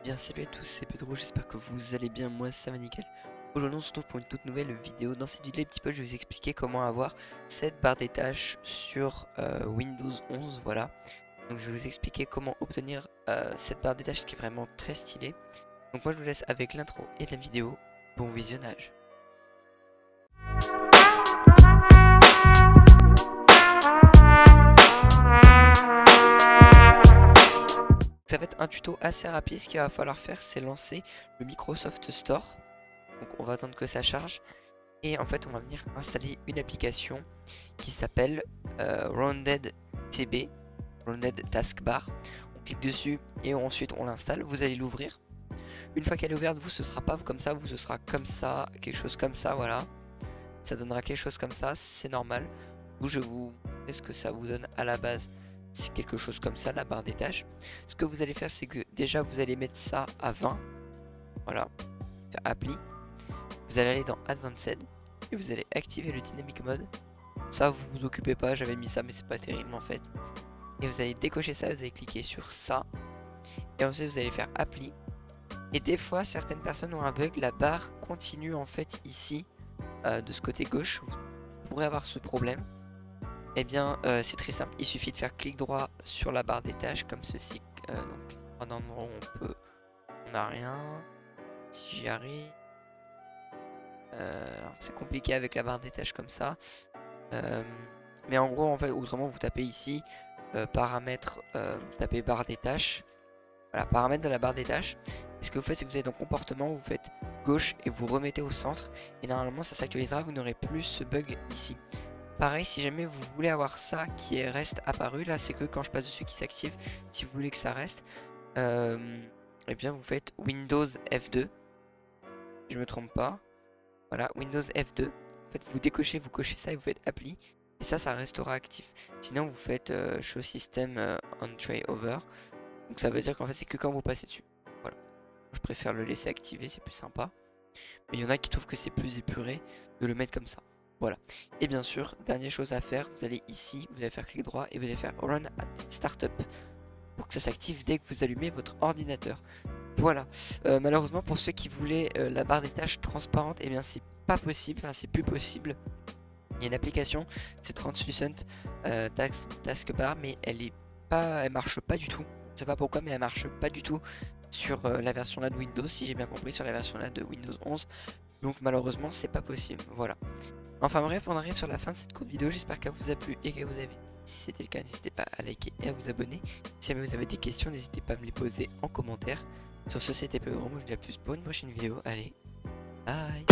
Bien salut à tous, c'est Pedro, j'espère que vous allez bien, moi ça va nickel. Aujourd'hui on se retrouve pour une toute nouvelle vidéo. Dans cette vidéo, petit peu, je vais vous expliquer comment avoir cette barre des tâches sur Windows 11, voilà. Donc je vais vous expliquer comment obtenir cette barre des tâches qui est vraiment très stylée. Donc moi je vous laisse avec l'intro et la vidéo, bon visionnage. Ça va être un tuto assez rapide, ce qu'il va falloir faire c'est lancer le Microsoft Store. Donc on va attendre que ça charge. Et en fait on va venir installer une application qui s'appelle Rounded TB, Rounded Taskbar. On clique dessus et ensuite on l'installe, vous allez l'ouvrir. Une fois qu'elle est ouverte, vous ce sera pas comme ça, vous ce sera comme ça, quelque chose comme ça, voilà. Ça donnera quelque chose comme ça, c'est normal. Vous je vous montrer ce que ça vous donne à la base. C'est quelque chose comme ça, la barre des tâches. Ce que vous allez faire, c'est que déjà vous allez mettre ça à 20. Voilà, faire appli. Vous allez aller dans Advanced et vous allez activer le Dynamic Mode. Ça, vous vous occupez pas, j'avais mis ça, mais c'est pas terrible en fait. Et vous allez décocher ça, vous allez cliquer sur ça. Et ensuite, vous allez faire appli. Et des fois, certaines personnes ont un bug, la barre continue en fait ici, de ce côté gauche. Vous pourrez avoir ce problème. Eh bien, c'est très simple, il suffit de faire clic droit sur la barre des tâches comme ceci. Donc, en endroit où on n'a rien. Si j'y arrive. C'est compliqué avec la barre des tâches comme ça. Mais en gros, en fait, autrement, vous tapez ici paramètres, vous tapez barre des tâches. Voilà, paramètres de la barre des tâches. Et ce que vous faites, c'est que vous allez dans comportement, vous faites gauche et vous remettez au centre. Et normalement, ça s'actualisera, vous n'aurez plus ce bug ici. Pareil, si jamais vous voulez avoir ça qui reste apparu, là c'est que quand je passe dessus qui s'active. Si vous voulez que ça reste, et bien vous faites Windows F2. Si je me trompe pas. Voilà, Windows F2. En fait, vous décochez, vous cochez ça et vous faites appli. Et ça restera actif. Sinon, vous faites show system on tray over. Donc ça veut dire qu'en fait, c'est que quand vous passez dessus. Voilà. Je préfère le laisser activer, c'est plus sympa. Mais il y en a qui trouvent que c'est plus épuré de le mettre comme ça. Voilà. Et bien sûr, dernière chose à faire, vous allez ici, vous allez faire clic droit et vous allez faire Run at Startup pour que ça s'active dès que vous allumez votre ordinateur. Voilà. Malheureusement, pour ceux qui voulaient la barre des tâches transparente, eh bien c'est pas possible, enfin c'est plus possible. Il y a une application, c'est Translucent Taskbar, mais elle marche pas du tout. Je sais pas pourquoi, mais elle marche pas du tout sur la version là de Windows, si j'ai bien compris, sur la version là de Windows 11. Donc malheureusement, c'est pas possible. Voilà. Enfin bref, on arrive sur la fin de cette courte vidéo. J'espère qu'elle vous a plu et que vous avez. Si c'était le cas, n'hésitez pas à liker et à vous abonner. Si jamais vous avez des questions, n'hésitez pas à me les poser en commentaire. Sur ce, c'était Pedro, moi je vous dis à plus pour une prochaine vidéo. Allez, bye.